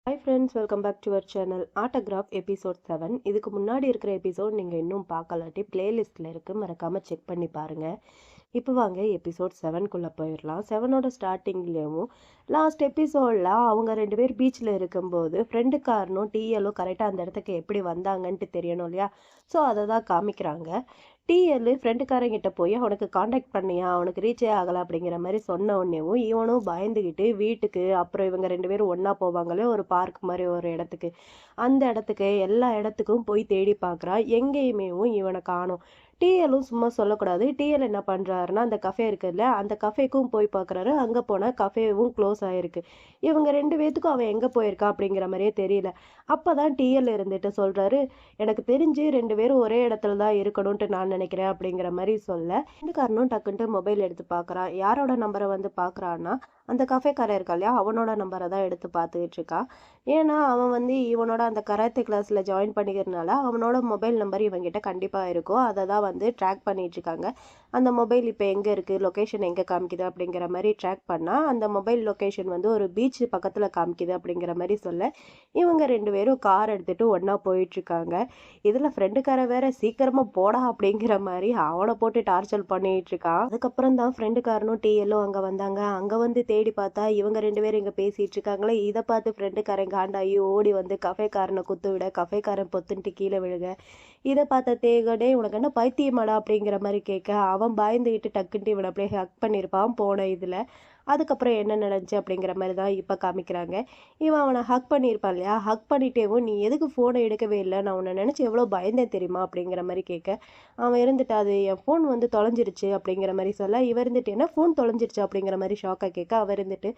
Hi friends, welcome back to our channel autograph episode 7. இதுக்கு முன்னாடி இருக்கிற எபிசோட் நீங்கள் இன்னும் பார்க்கலாட்டி பிளேலிஸ்ட்டில் இருக்குது, மறக்காமல் செக் பண்ணி பாருங்கள். இப்போ வாங்க எபிசோட் 7குள்ளே போயிடலாம். 7ஓட ஸ்டார்டிங்லேயும் லாஸ்ட் எபிசோடில் அவங்க 2 பேர் பீச்சில் இருக்கும்போது ஃப்ரெண்டு காரனும் டிஎலும் கரெக்டாக அந்த இடத்துக்கு எப்படி வந்தாங்கன்ட்டு தெரியணும் இல்லையா? ஸோ அதை தான் காமிக்கிறாங்க. டிஎல் ஃப்ரெண்டுக்காரங்கிட்ட போய் அவனுக்கு காண்டாக்ட் பண்ணியா, அவனுக்கு ரீச்சே ஆகலை அப்படிங்கிற மாதிரி சொன்ன உடனேவும் இவனும் பயந்துக்கிட்டு வீட்டுக்கு, அப்புறம் இவங்க 2 பேரும் ஒன்றா போவாங்களே ஒரு பார்க் மாதிரி ஒரு இடத்துக்கு, அந்த இடத்துக்கு எல்லா இடத்துக்கும் போய் தேடி பார்க்குறான். எங்கேயுமேவும் இவனை காணோம். டிஎலும் சும்மா சொல்லக்கூடாது. டிஎல் என்ன பண்ணுறாருன்னா, அந்த கஃபே இருக்குல்ல, அந்த கஃபேக்கும் போய் பார்க்குறாரு. அங்கே போனால் கஃபேவும் க்ளோஸ் ஆகிருக்கு. இவங்க 2 பேர்த்துக்கும் அவன் எங்கே போயிருக்கா அப்படிங்கிற மாதிரியே தெரியல. அப்போ தான் டிஎல் இருந்துட்டு சொல்கிறாரு, எனக்கு தெரிஞ்சு 2 பேரும் ஒரே இடத்துல தான் இருக்கணும்ன்ட்டு நான் நினைக்கிறேன் அப்படிங்கிற மாதிரி சொல்ல, ரெண்டுக்காரனும் டக்குன்ட்டு மொபைல் எடுத்து பார்க்குறான். யாரோட நம்பரை வந்து பார்க்குறான்னா, அந்த கஃபேக்காரன் இருக்கா இல்லையா, அவனோட நம்பரை தான் எடுத்து பார்த்துக்கிட்டு இருக்கான். ஏன்னா அவன் வந்து இவனோட அந்த கராத்தே கிளாஸில் ஜாயின் பண்ணிக்கிறதுனால அவனோட மொபைல் நம்பர் இவங்கிட்ட கண்டிப்பாக இருக்கும். அதை தான் வந்து ட்ராக் பண்ணிகிட்ருக்காங்க. அந்த மொபைல் இப்போ எங்கே இருக்குது, லொக்கேஷன் எங்கே காமிக்குது அப்படிங்கிற மாதிரி ட்ராக் பண்ணால் அந்த மொபைல் லொக்கேஷன் வந்து ஒரு பீச் பக்கத்தில் காமிக்குது அப்படிங்கிற மாதிரி சொல்ல, இவங்க 2 பேரும் கார் எடுத்துகிட்டு ஒன்றா போயிட்டுருக்காங்க. இதில் ஃப்ரெண்டுக்காரன் வேற சீக்கிரமாக போடா அப்படிங்கிற மாதிரி அவனை போட்டு டார்ச்சர் பண்ணிகிட்டு இருக்கான். அதுக்கப்புறம் தான் ஃப்ரெண்டுக்காரனும் டிஎல்லும் அங்கே வந்தாங்க. அங்கே வந்து தேடி பார்த்தா இவங்க 2 பேரும் இங்கே பேசிகிட்டு இருக்காங்களே. இதை பார்த்து ஃப்ரெண்டுக்காரன் காண்டாயி ஓடி வந்து கஃபேக்காரனை குத்து விட, கஃபேக்காரன் பொத்துன்ட்டு கீழே விழுக, இதை பார்த்த தேகடே உனக்கு என்ன பைத்தியமாடா அப்படிங்கிற மாதிரி கேட்க, அவன் பயந்துக்கிட்டு டக்குன்ட்டு இவனை அப்படியே ஹக் பண்ணியிருப்பான் போன இதில். அதுக்கப்புறம் என்ன நடந்துச்சு அப்படிங்கிற மாதிரி தான் இப்போ காமிக்கிறாங்க. இவன் அவனை ஹக் பண்ணியிருப்பான் இல்லையா, ஹக் பண்ணிட்டேவும் நீ எதுக்கு ஃபோனை எடுக்கவே இல்லை, நான் உன்னை நினச்சி எவ்வளோ பயந்தேன் தெரியுமா அப்படிங்கிற மாதிரி கேட்க, அவன் இருந்துட்டு அது என் ஃபோன் வந்து தொலைஞ்சிருச்சு அப்படிங்கிற மாதிரி சொல்ல, இவர் இருந்துட்டு என்ன ஃபோன் தொலைஞ்சிருச்சு அப்படிங்கிற மாதிரி ஷாக்காக கேட்க, அவர் இருந்துட்டு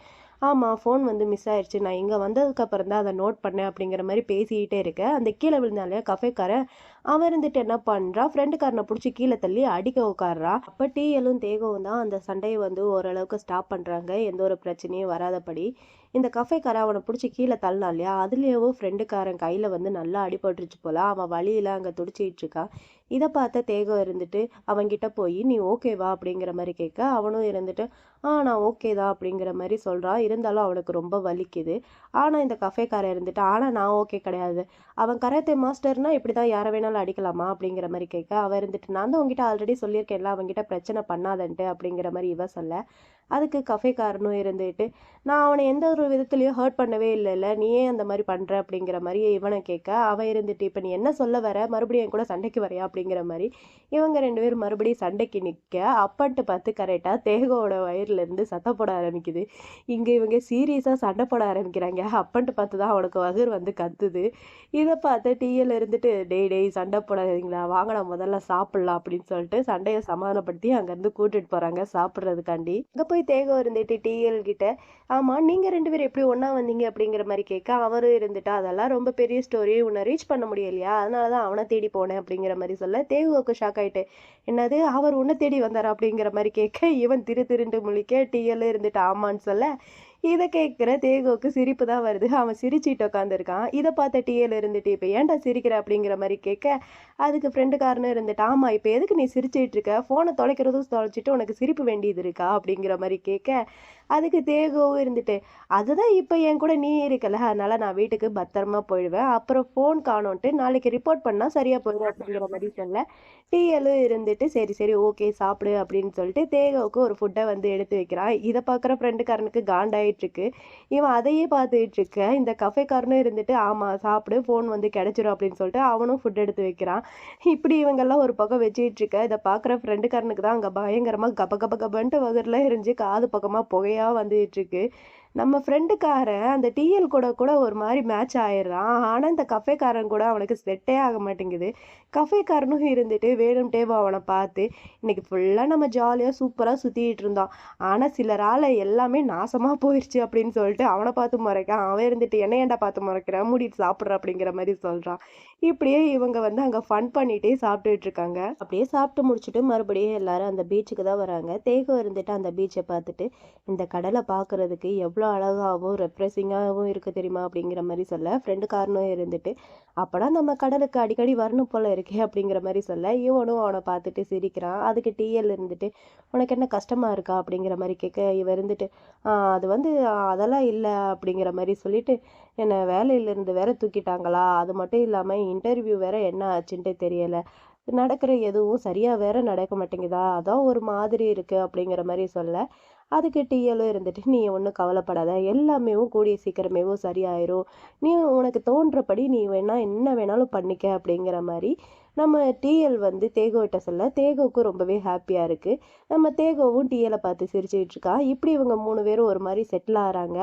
ஆமாம் ஃபோன் வந்து மிஸ் ஆயிடுச்சு, நான் இங்கே வந்ததுக்கப்புறம் தான் அதை நோட் பண்ணேன் அப்படிங்கிற மாதிரி பேசிக்கிட்டே இருக்க, அந்த கீழே விழுந்தாலே கஃபேக்காரன் அவன் இருந்துட்டு என்ன பண்ணுறான், ஃப்ரெண்டுக்காரனை பிடிச்சி கீழே தள்ளி அடிக்க உட்காடுறான். அப்போ டிஎலும் தேகவும் தான் அந்த சண்டையை வந்து ஓரளவுக்கு ஸ்டாப் பண்ணுறாங்க, எந்த ஒரு பிரச்சனையும் வராதபடி. இந்த கஃபேக்காரன் அவனை பிடிச்சி கீழே தள்ளனா இல்லையா, அதுலேயும் ஃப்ரெண்டுக்காரன் கையில் வந்து நல்லா அடிபட்டுருச்சு போல, அவன் வழியில் அங்கே துடிச்சிட்டு இருக்கான். இதை பார்த்த தேகம் இருந்துட்டு அவன்கிட்ட போய் நீ ஓகேவா அப்படிங்கிற மாதிரி கேட்க, அவனும் இருந்துட்டு நான் ஓகே தான் அப்படிங்கிற மாதிரி சொல்கிறான். இருந்தாலும் அவனுக்கு ரொம்ப வலிக்குது. ஆனால் இந்த கஃபேக்காரன் இருந்துட்டு ஆனால் நான் ஓகே கிடையாது, அவன் கராத்தே மாஸ்டர்னா இப்படி தான் யாரை வேணாலும் அடிக்கலாமா அப்படிங்கிற மாதிரி கேட்க, அவன் இருந்துட்டு நான் தான் உங்ககிட்ட ஆல்ரெடி சொல்லியிருக்கேன்ல அவன்கிட்ட பிரச்சனை பண்ணாதன்ட்டு அப்படிங்கிற மாதிரி இவ சொல்ல, அதுக்கு கஃபேக்காரனும் இருந்துட்டு நான் அவனை எந்த ஒரு விதத்துலையும் ஹர்ட் பண்ணவே இல்லைல்ல, நீ ஏன் அந்த மாதிரி பண்ணுற அப்படிங்கிற மாதிரி இவனை கேட்க, அவன் இருந்துட்டு இப்போ நீ என்ன சொல்ல வர, மறுபடியும் என் கூட சண்டைக்கு வரையா அப்படிங்கிற மாதிரி இவங்க 2 பேரும் மறுபடியும் சண்டைக்கு நிற்க, அப்பன்ட்டு பார்த்து கரெக்டாக தேகோட வயிறுலேருந்து சத்தம் போட ஆரம்பிக்குது. இங்கே இவங்க சீரியஸாக சண்டை போட ஆரம்பிக்கிறாங்க. அப்பன்ட்டு பார்த்து தான் அவனுக்கு வயிறு வந்து கத்துது. இதை பார்த்து டிஎல் இருந்துட்டு டேய் சண்டை போடாதீங்களா, வாங்கடா முதல்ல சாப்பிட்லாம் அப்படின்னு சொல்லிட்டு சண்டையை சமாதானப்படுத்தி அங்கேருந்து கூட்டிகிட்டு போகிறாங்க சாப்பிட்றதுக்காண்டி. அங்கே போய் தேகம் இருந்துட்டு டிஎல் கிட்ட ஆமாம் நீங்கள் 2 பேரும் எப்படி ஒன்றா வந்தீங்க அப்படிங்கிற மாதிரி கேட்க, அவரும் இருந்துட்டா அதெல்லாம் ரொம்ப பெரிய ஸ்டோரி, உன்னை ரீச் பண்ண முடியலையா, அதனால தான் அவனை தேடி போனேன் அப்படிங்கிற மாதிரி சொல்ல, தேகுவுக்கு ஷாக் ஆகிட்டு என்னது அவர் உன்னை தேடி வந்தாரா அப்படிங்கிற மாதிரி கேட்க, இவன் திருண்டு முழிக்க டிஎல் இருந்துட்டு ஆமான்னு சொல்ல, இதை கேட்குற தேகுவுக்கு சிரிப்பு தான் வருது. அவன் சிரிச்சிட்டு உட்காந்துருக்கான். இதை பார்த்த டிஎல் இருந்துட்டு இப்போ ஏன்டா சிரிக்கிற அப்படிங்கிற மாதிரி கேட்க, அதுக்கு ஃப்ரெண்டுக்காரனும் இருந்துட்டு ஆமாம் இப்போ எதுக்கு நீ சிரிச்சிட்டு இருக்க, ஃபோனை தொலைக்கிறதும் தொலைச்சிட்டு உனக்கு சிரிப்பு வேண்டியது இருக்கா அப்படிங்கிற மாதிரி கேட்க, அதுக்கு தேகவும் இருந்துட்டு அதுதான் இப்போ என் கூட நீ இருக்கல, அதனால நான் வீட்டுக்கு பத்திரமா போயிடுவேன், அப்புறம் ஃபோன் காணோன்ட்டு நாளைக்கு ரிப்போர்ட் பண்ணால் சரியாக போயிடும் அப்படிங்கிற மாதிரி சொல்ல, டிஎலும் இருந்துட்டு சரி ஓகே சாப்பிடு அப்படின்னு சொல்லிட்டு தேகவுக்கு ஒரு ஃபுட்டை வந்து எடுத்து வைக்கிறான். இதை பார்க்குற ஃப்ரெண்டுக்காரனுக்கு காண்டாயிட்டுருக்கு. இவன் அதையே பார்த்துட்டு இருக்க, இந்த கஃபேக்காரனும் இருந்துட்டு ஆமாம் சாப்பிடு ஃபோன் வந்து கிடைச்சிரும் அப்படின்னு சொல்லிட்டு அவனும் ஃபுட் எடுத்து வைக்கிறான். இப்படி இவங்கெல்லாம் ஒரு பக்கம் வச்சுக்கிட்டு இருக்க, இதை பார்க்குற ஃப்ரெண்டுக்காரனுக்கு தான் அங்கே பயங்கரமாக கபன்ட்டு வகுரில் எரிஞ்சு காது பக்கமாக புகையாக வந்துட்டு இருக்கு. நம்ம ஃப்ரெண்டுக்காரன் அந்த டிஎல் கூட ஒரு மாதிரி மேட்ச் ஆயிடுறான். ஆனால் இந்த கஃபேக்காரன் கூட அவனுக்கு செட்டே ஆக மாட்டேங்குது. கஃபேக்காரனும் இருந்துட்டு வேணும்ட்டே அவனை பார்த்து இன்னைக்கு ஃபுல்லாக நம்ம ஜாலியாக சூப்பராக சுற்றிட்டு இருந்தோம், ஆனால் சிலரால் எல்லாமே நாசமாக போயிடுச்சு அப்படின்னு சொல்லிட்டு அவனை பார்த்து முறைக்கான். அவன் இருந்துட்டு என்ன ஏன்டா பார்த்து முறைக்கிறான், மூடிட்டு சாப்பிட்ற அப்படிங்கிற மாதிரி சொல்கிறான். இப்படியே இவங்க வந்து அங்கே ஃபன் பண்ணிகிட்டே சாப்பிட்டுட்டு இருக்காங்க. அப்படியே சாப்பிட்டு முடிச்சுட்டு மறுபடியும் எல்லாரும் அந்த பீச்சுக்கு தான் வராங்க. தேகம் இருந்துட்டு அந்த பீச்சை பார்த்துட்டு இந்த கடலை பார்க்குறதுக்கு எவ்வளோ எவ்வளோ அழகாகவும் ரெஃப்ரெஷிங்காகவும் இருக்குது தெரியுமா அப்படிங்கிற மாதிரி சொல்ல ஃப்ரெண்டுக்காரனும் இருந்துட்டு அப்போனா நம்ம கடலுக்கு அடிக்கடி வரணும் போல இருக்கே அப்படிங்கிற மாதிரி சொல்ல இவனும் அவனை பார்த்துட்டு சிரிக்கிறான். அதுக்கு டிஎல் இருந்துட்டு உனக்கு என்ன கஷ்டமா இருக்கா அப்படிங்கிற மாதிரி கேட்க இவன் இருந்துட்டு அது வந்து அதெல்லாம் இல்லை அப்படிங்கிற மாதிரி சொல்லிட்டு என்னை வேலையிலேருந்து வேற தூக்கிட்டாங்களா, அது மட்டும் இல்லாமல் இன்டர்வியூ வேற என்ன ஆச்சுன்ட்டு தெரியலை, நடக்கிற எதுவும் சரியா வேற நடக்க மாட்டேங்குதா, அதான் ஒரு மாதிரி இருக்கு அப்படிங்கிற மாதிரி சொல்ல அதுக்கு டிஎலும் இருந்துட்டு நீ ஒன்றும் கவலைப்படாத, எல்லாமே கூடிய சீக்கிரமேவும் சரியாயிரும், நீ உனக்கு தோன்றபடி நீ வேணா என்ன வேணாலும் பண்ணிக்க அப்படிங்கிற மாதிரி நம்ம டிஎல் வந்து தேகோகிட்ட சொல்ல தேகோவுக்கு ரொம்பவே ஹாப்பியாக இருக்குது. நம்ம தேகோவும் டிஎலை பார்த்து சிரிச்சுக்கிட்டு இருக்கா. இப்படி இவங்க 3 பேரும் ஒரு மாதிரி செட்டில் ஆகிறாங்க.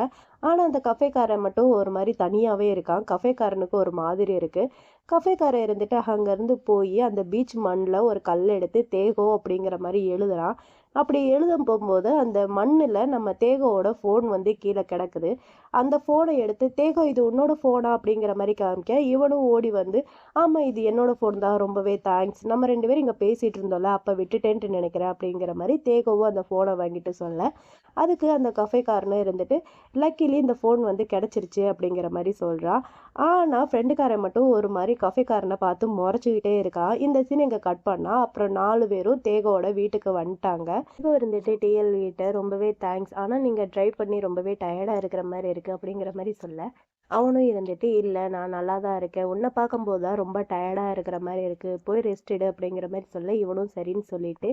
ஆனால் அந்த கஃபேக்காரன் மட்டும் ஒரு மாதிரி தனியாகவே இருக்கான். கஃபேக்காரனுக்கு ஒரு மாதிரி இருக்குது. கஃபேக்காரன் இருந்துட்டு அங்கேருந்து போய் அந்த பீச் மண்ணில் ஒரு கல் எடுத்து தேகோ அப்படிங்கிற மாதிரி எழுதுறான். அப்படி எழுத போகும்போது அந்த மண்ணில் நம்ம தேகோவோட ஃபோன் வந்து கீழே கிடக்குது. அந்த ஃபோனை எடுத்து தேகோ இது உன்னோட ஃபோனா அப்படிங்கிற மாதிரி காமிக்க இவனும் ஓடி வந்து ஆமாம் இது என்னோட ஃபோன் தான், ரொம்பவே தேங்க்ஸ், நம்ம 2 பேரும் இங்கே பேசிகிட்டு இருந்தோம்ல அப்போ விட்டுட்டேன்ட்டு நினைக்கிறேன் அப்படிங்கிற மாதிரி தேகோவும் அந்த ஃபோனை வாங்கிட்டு சொல்ல அதுக்கு அந்த கஃபேக்காரனும் இருந்துட்டு லக்கிலி இந்த ஃபோன் வந்து கிடச்சிருச்சு அப்படிங்கிற மாதிரி சொல்கிறான். ஆனால் ஃப்ரெண்டுக்காரன் மட்டும் ஒரு மாதிரி கஃபேக்காரனை பார்த்து முறைச்சிக்கிட்டே இருக்கான். இந்த சீன் இங்கே கட் பண்ணால் அப்புறம் 4 பேரும் தேகோவோட வீட்டுக்கு வந்துட்டாங்க. தேகோ இருந்துட்டு டிஎல் கிட்ட ரொம்பவே தேங்க்ஸ், ஆனால் நீங்கள் ட்ரைவ் பண்ணி ரொம்பவே டயர்டாக இருக்கிற மாதிரி இருக்குது அப்படிங்கிற மாதிரி சொல்ல அவனும் இருந்துட்டு இல்லை நான் நல்லா தான் இருக்கேன், உன்னை பார்க்கும்போது தான் ரொம்ப டயர்டாக இருக்கிற மாதிரி இருக்குது, போய் ரெஸ்ட் எடு அப்படிங்கிற மாதிரி சொல்ல இவனும் சரின்னு சொல்லிட்டு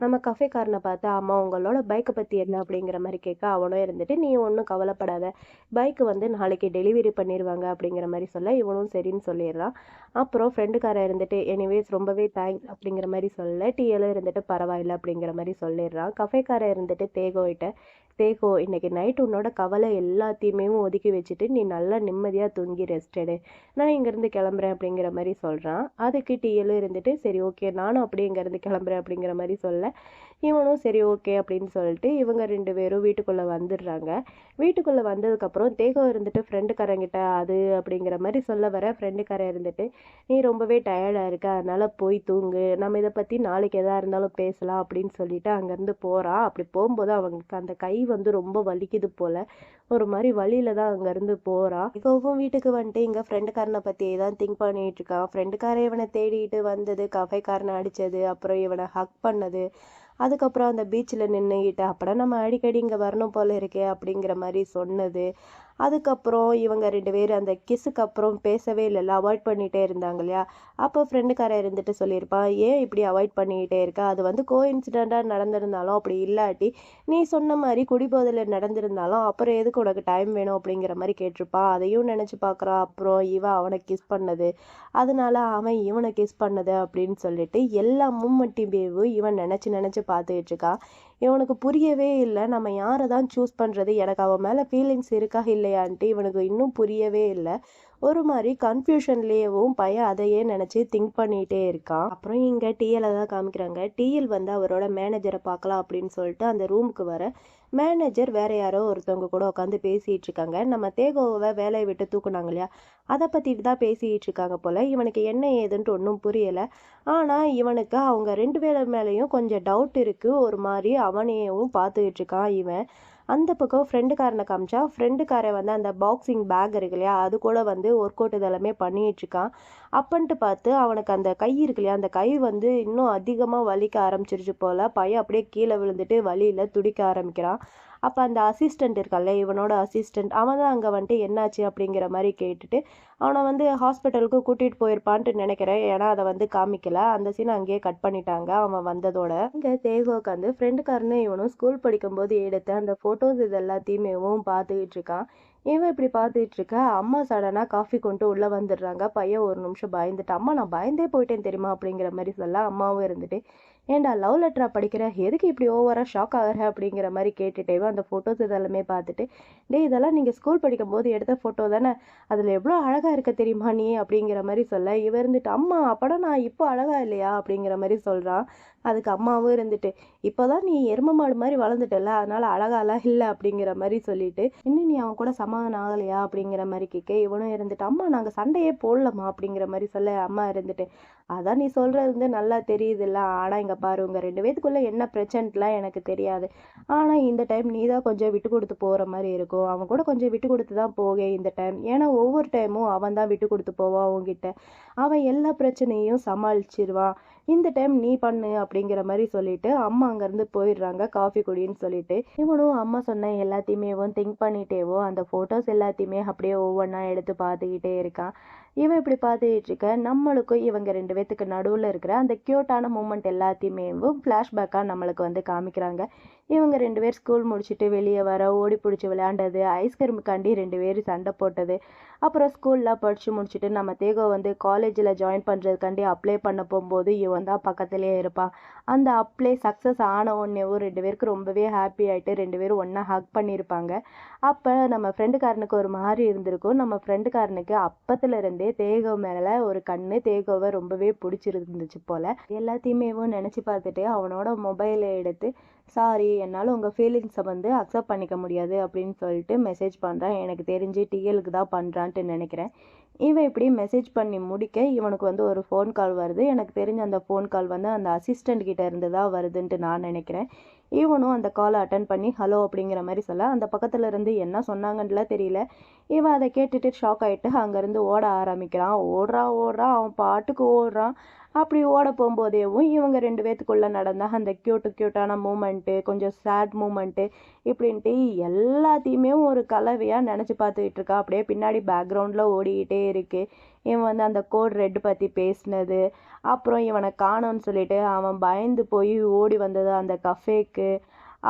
நம்ம கஃபேக்காரனை பார்த்து ஆமாம் உங்களோட பைக்கை பற்றி என்ன அப்படிங்கிற மாதிரி கேட்க அவனும் இருந்துட்டு நீ ஒன்றும் கவலைப்படாத, பைக்கு வந்து நாளைக்கு டெலிவரி பண்ணிடுவாங்க அப்படிங்கிற மாதிரி சொல்ல இவனும் சரின்னு சொல்லிடுறான். அப்புறம் ஃப்ரெண்டுக்காரன் இருந்துட்டு எனிவேஸ் ரொம்பவே தேங்க்ஸ் அப்படிங்கிற மாதிரி சொல்ல டிஎலும் இருந்துட்டு பரவாயில்ல அப்படிங்கிற மாதிரி சொல்லிடுறான். கஃபேக்காரன் இருந்துட்டு தேகோகிட்ட தேகோ இன்னைக்கு நைட் உன்னோட கவலை எல்லாத்தையுமே ஒதுக்கி வச்சுட்டு நீ நல்லா நிம்மதியாக தூங்கி ரெஸ்ட் எடு, நான் இங்கேருந்து கிளம்புறேன் அப்படிங்கிற மாதிரி சொல்கிறான். அதுக்கு டிஎலும் இருந்துட்டு சரி ஓகே நானும் அப்படியே இங்கேருந்து கிளம்புறேன் அப்படிங்கிற மாதிரி சொல்ல இவனும் சரி ஓகே அப்படின்னு சொல்லிட்டு இவங்க 2 பேரும் வீட்டுக்குள்ளே வந்துடுறாங்க. வீட்டுக்குள்ளே வந்ததுக்கப்புறம் தேகோ இருந்துட்டு ஃப்ரெண்டுக்காரங்கிட்ட அது அப்படிங்கிற மாதிரி சொல்ல வர ஃப்ரெண்டுக்காரன் இருந்துட்டு நீ ரொம்பவே டயர்டாக இருக்க அதனால் போய் தூங்கு, நம்ம இதை பற்றி நாளைக்கு எதாக இருந்தாலும் பேசலாம் அப்படின்னு சொல்லிட்டு அங்கேருந்து போகிறான். அப்படி போகும்போது அவங்களுக்கு அந்த கை வந்து ரொம்ப வலிக்குது போல், ஒரு மாதிரி வழியில தான் அங்கேருந்து போகிறான். தேகோவும் வீட்டுக்கு வந்துட்டு இங்கே ஃப்ரெண்டுக்காரனை பற்றியே தான் திங்க் பண்ணிகிட்டு இருக்கான். ஃப்ரெண்டுக்காரன் இவனை தேடிட்டு வந்தது, கஃபேக்காரனை அடித்தது, அப்புறம் இவனை ஹக் பண்ணது, அதுக்கப்புறம் அந்த பீச்சில் நின்றுக்கிட்டு அப்போனா நம்ம அடிக்கடி இங்கே வரணும் போல் இருக்கே அப்படிங்கிற மாதிரி சொன்னது, அதுக்கப்புறம் இவங்க 2 பேரும் அந்த கிஸ்ஸுக்கு அப்புறம் பேசவே இல்லைல்ல, அவாய்ட் பண்ணிகிட்டே இருந்தாங்க இல்லையா, அப்போ ஃப்ரெண்டுக்காரன் இருந்துட்டு சொல்லியிருப்பான் ஏன் இப்படி அவாய்ட் பண்ணிக்கிட்டே இருக்க, அது வந்து கோஇன்சிடெண்ட்டாக நடந்திருந்தாலும் அப்படி இல்லாட்டி நீ சொன்ன மாதிரி குடிபோதையில் நடந்திருந்தாலும் அப்புறம் எதுக்கு உனக்கு டைம் வேணும் அப்படிங்கிற மாதிரி கேட்டிருப்பான். அதையும் நினச்சி பார்க்குறான். அப்புறம் இவன் அவனை கிஸ் பண்ணது, அதனால அவன் இவனை கிஸ் பண்ணது அப்படின்னு சொல்லிட்டு எல்லா மூமெண்ட்டையும் இவன் நினச்சி பார்த்துக்கிட்டு இருக்கான். இவனுக்கு புரியவே இல்லை நம்ம யாரை தான் சூஸ் பண்ணுறது, எனக்கு அவன் மேலே ஃபீலிங்ஸ் இருக்கா இல்லையான்ட்டு இவனுக்கு இன்னும் புரியவே இல்லை. ஒரு மாதிரி கன்ஃபியூஷன்லேயேவும் பையன் அதையே நினச்சி திங்க் பண்ணிகிட்டே இருக்கான். அப்புறம் இங்கே டிஎலை தான் காமிக்கிறாங்க. டிஎல் வந்து அவரோட மேனேஜரை பார்க்கலாம் அப்படின்னு சொல்லிட்டு அந்த ரூமுக்கு வர மேனேஜர் வேற யாரோ ஒருத்தவங்க கூட உட்காந்து பேசிகிட்டு இருக்காங்க. நம்ம தேகோவை வேலையை விட்டு தூக்குனாங்க இல்லையா, அதை பற்றிட்டு தான் பேசிகிட்டு இருக்காங்க போல். இவனுக்கு என்ன ஏதுன்ட்டு ஒன்றும் புரியலை. ஆனால் இவனுக்கு அவங்க 2 பேர் மேலேயும் கொஞ்சம் டவுட் இருக்குது. ஒரு மாதிரி அவனையும் பார்த்துக்கிட்டு இருக்கான் இவன். அந்த பக்கம் ஃப்ரெண்டுக்காரனை காமிச்சா ஃப்ரெண்டுக்காரன் வந்து அந்த பாக்ஸிங் பேக் இருக்கு இல்லையா, அது கூட வந்து ஒர்க் அவுட் இதெல்லாமே பண்ணிகிட்டு இருக்கான். அப்பன்ட்டு பார்த்து அவனுக்கு அந்த கை இருக்கு இல்லையா, அந்த கை வந்து இன்னும் அதிகமாக வலிக்க ஆரம்பிச்சிருச்சு போல். பையன் அப்படியே கீழே விழுந்துட்டு வலியில் துடிக்க ஆரம்பிக்கிறான். அப்போ அந்த அசிஸ்டண்ட் இருக்கான்ல, இவனோட அசிஸ்டண்ட், அவன் தான் அங்கே வந்துட்டு என்னாச்சு அப்படிங்கிற மாதிரி கேட்டுட்டு அவனை வந்து ஹாஸ்பிட்டலுக்கு கூட்டிகிட்டு போயிருப்பான்ட்டு நினைக்கிறேன். ஏன்னா அதை வந்து காமிக்கல, அந்த சீனை அங்கேயே கட் பண்ணிட்டாங்க அவன் வந்ததோட. இங்கே தேகோக்கு வந்து ஃப்ரெண்டுக்காரனு இவனும் ஸ்கூல் படிக்கும்போது எடுத்த அந்த ஃபோட்டோஸ் இது எல்லாத்தையுமே பார்த்துக்கிட்டு இருக்கான். இவன் இப்படி பார்த்துட்டு இருக்க அம்மா சடனாக காஃபி கொண்டு உள்ளே வந்துடுறாங்க. பையன் ஒரு நிமிஷம் பயந்துட்டு அம்மா நான் பயந்தே போயிட்டேன் தெரியுமா அப்படிங்கிற மாதிரி சொல்ல அம்மாவும் இருந்துட்டு ஏன்டா லவ் லெட்டரா படிக்கிற, எதுக்கு இப்படி ஓவராக ஷாக் ஆகிற அப்படிங்கிற மாதிரி கேட்டுட்டேவே அந்த ஃபோட்டோஸ் இதெல்லாமே பார்த்துட்டு டே இதெல்லாம் நீங்கள் ஸ்கூல் படிக்கும்போது எடுத்த ஃபோட்டோ தானே, அதில் எவ்வளோ அழகாக இருக்க தெரியுமா நீ அப்படிங்கிற மாதிரி சொல்ல இவ இருந்துட்டு அம்மா அப்படா நான் இப்போ அழகா இல்லையா அப்படிங்கிற மாதிரி சொல்கிறான். அதுக்கு அம்மாவும் இருந்துட்டு, இப்போதான் நீ எரும மாடு மாதிரி வளர்ந்துட்டல, அதனால அழகாலாம் இல்லை அப்படிங்கிற மாதிரி சொல்லிட்டு, இன்னும் நீ அவன் கூட சமாதானம் ஆகலையா அப்படிங்கிற மாதிரி கேட்க, இவனும் இருந்துட்டு, அம்மா நாங்கள் சண்டையே போடலம்மா அப்படிங்கிற மாதிரி சொல்ல, அம்மா இருந்துட்டு, அதான் நீ சொல்றது வந்து நல்லா தெரியுதுல்ல, ஆனால் இங்கே பாரு உங்க 2 பேத்துக்குள்ள என்ன பிரச்சனைலாம் எனக்கு தெரியாது. ஆனால் இந்த டைம் நீ தான் கொஞ்சம் விட்டு கொடுத்து போகிற மாதிரி இருக்கும். அவன் கூட கொஞ்சம் விட்டு கொடுத்து தான் போக இந்த டைம். ஏன்னா ஒவ்வொரு டைமும் அவன் தான் விட்டு கொடுத்து போவான் உன்கிட்ட. அவன் எல்லா பிரச்சனையும் சமாளிச்சிருவான். இந்த டைம் நீ பண்ணு அப்படிங்கிற மாதிரி சொல்லிட்டு அம்மா அங்கேருந்து போயிடுறாங்க காஃபி குடின்னு சொல்லிட்டு. இவனும் அம்மா சொன்ன எல்லாத்தையுமேவும் திங்க் பண்ணிட்டேவோ அந்த ஃபோட்டோஸ் எல்லாத்தையுமே அப்படியே ஒவ்வொன்றா எடுத்து பார்த்துக்கிட்டே இருக்கான். இவன் இப்படி பார்த்துக்கிட்டு இருக்க நம்மளுக்கும் இவங்க 2 பேத்துக்கு நடுவில் இருக்கிற அந்த க்யூட்டான மூமெண்ட் எல்லாத்தையுமேவும் ஃப்ளாஷ்பேக்காக நம்மளுக்கு வந்து காமிக்கிறாங்க. இவங்க 2 பேர் ஸ்கூல் முடிச்சுட்டு வெளியே வர ஓடி பிடிச்சி விளையாண்டது, ஐஸ்கிரீமுக்காண்டி 2 பேரும் சண்டை போட்டது, அப்புறம் ஸ்கூல்லாம் படித்து முடிச்சுட்டு நம்ம தேகோ வந்து காலேஜில் ஜாயின் பண்ணுறதுக்காண்டி அப்ளை பண்ண போகும்போது இவன் தான் பக்கத்துலேயே இருப்பான். அந்த அப்ளை சக்ஸஸ் ஆன உடனேவும் 2 பேருக்கு ரொம்பவே ஹாப்பி ஆகிட்டு 2 பேரும் ஒன்றா ஹக் பண்ணியிருப்பாங்க. அப்போ நம்ம ஃப்ரெண்டுக்காரனுக்கு ஒரு மாதிரி இருந்திருக்கும். நம்ம ஃப்ரெண்டுக்காரனுக்கு அப்பத்துல இருந்தே தேகோ மேலே ஒரு கண்ணு, தேகோவை ரொம்பவே பிடிச்சிருந்துச்சு போல். எல்லாத்தையுமேவும் நினச்சி பார்த்துட்டு அவனோட மொபைலை எடுத்து, சாரி என்னால் உங்கள் ஃபீலிங்ஸை வந்து அக்செப்ட் பண்ணிக்க முடியாது அப்படின்னு சொல்லிட்டு மெசேஜ் பண்ணுறான். எனக்கு தெரிஞ்சு டிஎலுக்கு தான் பண்ணுறான்ட்டு நினைக்கிறேன். இவன் இப்படி மெசேஜ் பண்ணி முடிக்க இவனுக்கு வந்து ஒரு ஃபோன் கால் வருது. எனக்கு தெரிஞ்ச அந்த ஃபோன் கால் வந்து அந்த அசிஸ்டண்ட் கிட்ட இருந்து தான் வருதுன்ட்டு நான் நினைக்கிறேன். இவனும் அந்த காலை அட்டன் பண்ணி ஹலோ அப்படிங்கிற மாதிரி சொல்ல, அந்த பக்கத்தில் இருந்து என்ன சொன்னாங்கன்னுலாம் தெரியல. இவன் அதை கேட்டுட்டு ஷாக் ஆகிட்டு அங்கேருந்து ஓட ஆரம்பிக்கிறான். ஓடுறான் ஓடுறான், அவன் பாட்டுக்கு ஓடுறான். அப்படி ஓட போகும்போதேவும் இவங்க 2 பேத்துக்குள்ளே நடந்த அந்த க்யூட்டான மூமெண்ட்டு, கொஞ்சம் சேட் மூமெண்ட்டு இப்படின்ட்டு எல்லாத்தையுமே ஒரு கலவையாக நினச்சி பார்த்துக்கிட்டு இருக்கா. அப்படியே பின்னாடி பேக்ரவுண்டில் ஓடிக்கிட்டே இருக்கு. இவன் வந்து அந்த கோட் ரெட் பற்றி பேசினது, அப்புறம் இவனை காணோன்னு சொல்லிட்டு அவன் பயந்து போய் ஓடி வந்தது அந்த கஃபேக்கு,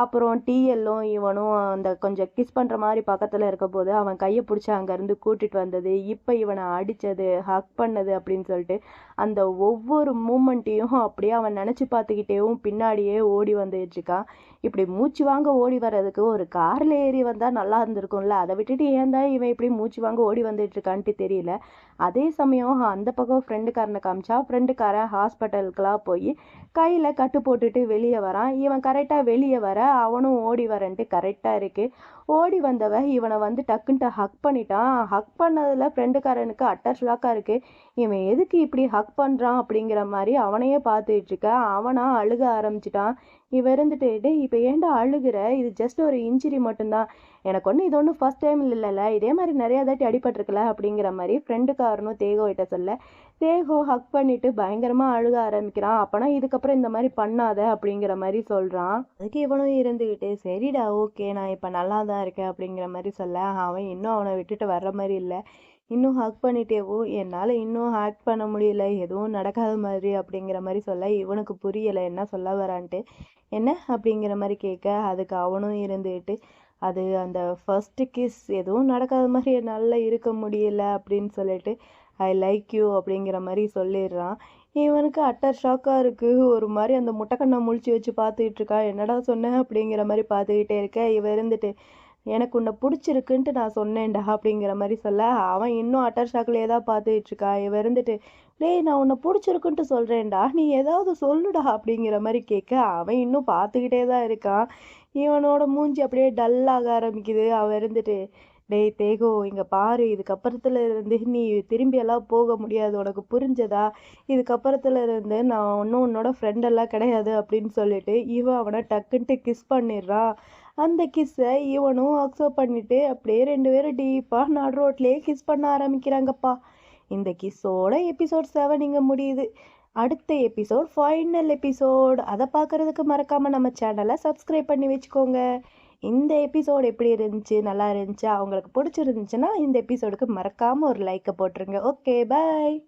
அப்புறம் டிஎல்லும் இவனும் அந்த கொஞ்சம் கிஸ் பண்ணுற மாதிரி பக்கத்தில் இருக்க போது அவன் கையை பிடிச்சி அங்கேருந்து கூட்டிகிட்டு வந்தது, இப்போ இவனை அடித்தது, ஹக் பண்ணது அப்படின்னு சொல்லிட்டு அந்த ஒவ்வொரு மூமெண்ட்டையும் அப்படியே அவன் நினச்சி பார்த்துக்கிட்டேவும் பின்னாடியே ஓடி வந்துட்டுருக்கான். இப்படி மூச்சு வாங்க ஓடி வர்றதுக்கு ஒரு காரில் ஏறி வந்தால் நல்லா இருந்திருக்கும்ல, அதை விட்டுட்டு ஏன் தான் இவன் இப்படி மூச்சு வாங்க ஓடி வந்துட்டுருக்கான்ட்டு தெரியல. அதே சமயம் அந்த பக்கம் ஃப்ரெண்டுக்காரனை காமிச்சா, ஃப்ரெண்டுக்காரன் ஹாஸ்பிட்டலுக்கெலாம் போய் கையில் கட்டு போட்டுட்டு வெளியே வரான். இவன் கரெக்டாக வெளியே வர அவனும் ஓடி வரன்ட்டு கரெக்டாக இருக்குது. ஓடி வந்தவன் இவனை வந்து டக்குன்ட்டு ஹக் பண்ணிட்டான். ஹக் பண்ணதில் ஃப்ரெண்டுக்காரனுக்கு அட்டர் ஷாக்காக இருக்குது. இவன் எதுக்கு இப்படி ஹக் பண்ணுறான் அப்படிங்கிற மாதிரி அவனையே பார்த்துட்டு இருக்க. அவனா அழுக ஆரம்பிச்சிட்டான். இவன் இருந்துட்டு, டேய் இப்போ ஏன்டா அழுகிற, இது ஜஸ்ட் ஒரு இன்ஜுரி மட்டும்தான், எனக்கு ஒன்றும் இது ஒன்றும் ஃபர்ஸ்ட் டைம் இல்லைல்ல, இதே மாதிரி நிறையா தாட்டி அடிபட்டிருக்கல அப்படிங்கிற மாதிரி ஃப்ரெண்டுக்காரனும் தேகோ கிட்ட சொல்ல, தேகோ ஹக் பண்ணிட்டு பயங்கரமாக அழுக ஆரம்பிக்கிறான். அப்போனா இதுக்கப்புறம் இந்த மாதிரி பண்ணாத அப்படிங்கிற மாதிரி சொல்கிறான். அதுக்கு இவனும் இருந்துக்கிட்டு, சரிடா ஓகே நான் இப்போ நல்லா தான் இருக்கேன் அப்படிங்கிற மாதிரி சொல்ல, அவன் இன்னும் அவனை விட்டுட்டு வர்ற மாதிரி இல்லை. இன்னும் ஹக் பண்ணிட்டேவோ என்னால் இன்னும் ஹேக் பண்ண முடியல, எதுவும் நடக்காத மாதிரி அப்படிங்கிற மாதிரி சொல்ல, இவனுக்கு புரியலை என்ன சொல்ல வரான்ட்டு. என்ன அப்படிங்கிற மாதிரி கேட்க, அதுக்கு அவனும் இருந்துக்கிட்டு, அது அந்த ஃபர்ஸ்ட் கிஸ் எதுவும் நடக்காத மாதிரி என்னால் இருக்க முடியல அப்படின்னு சொல்லிட்டு ஐ லைக் யூ அப்படிங்கிற மாதிரி சொல்லிடுறான். இவனுக்கு அட்டர் ஷாக்காக இருக்குது. ஒரு மாதிரி அந்த முட்டைக்கண்ணை முழிச்சு வச்சு பார்த்துக்கிட்டு இருக்கா. என்னடா சொன்னேன் அப்படிங்கிற மாதிரி பார்த்துக்கிட்டே இருக்க. இவன் இருந்துட்டு, எனக்கு உன்னை பிடிச்சிருக்குன்ட்டு நான் சொன்னேன்டா அப்படிங்கிற மாதிரி சொல்ல, அவன் இன்னும் அட்டர் ஷாக்லேயே தான் பார்த்துக்கிட்டு இருக்கா. இவன் இருந்துட்டு, டேய் நான் உன்னை பிடிச்சிருக்குன்ட்டு சொல்கிறேன்டா, நீ ஏதாவது சொல்லுடா அப்படிங்கிற மாதிரி கேட்க, அவன் இன்னும் பார்த்துக்கிட்டே தான் இருக்கான். இவனோட மூஞ்சி அப்படியே டல்லாக ஆரம்பிக்குது. அவன் இருந்துட்டு, டேய் தேகோ இங்கே பாரு, இதுக்கப்புறத்துல இருந்து நீ திரும்பியெல்லாம் போக முடியாது, உனக்கு புரிஞ்சதா, இதுக்கப்புறத்துல இருந்து நான் ஒன்றும் உன்னோட ஃப்ரெண்டெல்லாம் கிடையாது அப்படின்னு சொல்லிட்டு இவன் அவனை டக்குன்ட்டு கிஸ் பண்ணிடுறான். அந்த கிஸ்ஸை இவனும் அக்செப்ட் பண்ணிட்டு அப்படியே 2 பேரும் டீப்பாக நடு ரோட்லேயே கிஸ் பண்ண ஆரம்பிக்கிறாங்கப்பா. இந்த கிஸ்ஸோட எபிசோட் 7 இங்கே முடியுது. அடுத்த எபிசோட் ஃபைனல் எபிசோட், அதை பார்க்குறதுக்கு மறக்காமல் நம்ம சேனலை சப்ஸ்கிரைப் பண்ணி வச்சுக்கோங்க. இந்த எபிசோடு எப்படி இருந்துச்சு, நல்லா இருந்துச்சா, அவங்களுக்கு பிடிச்சிருந்துச்சுன்னா இந்த எபிசோடுக்கு மறக்காமல் ஒரு லைக்கை போட்டுருங்க. Okay bye.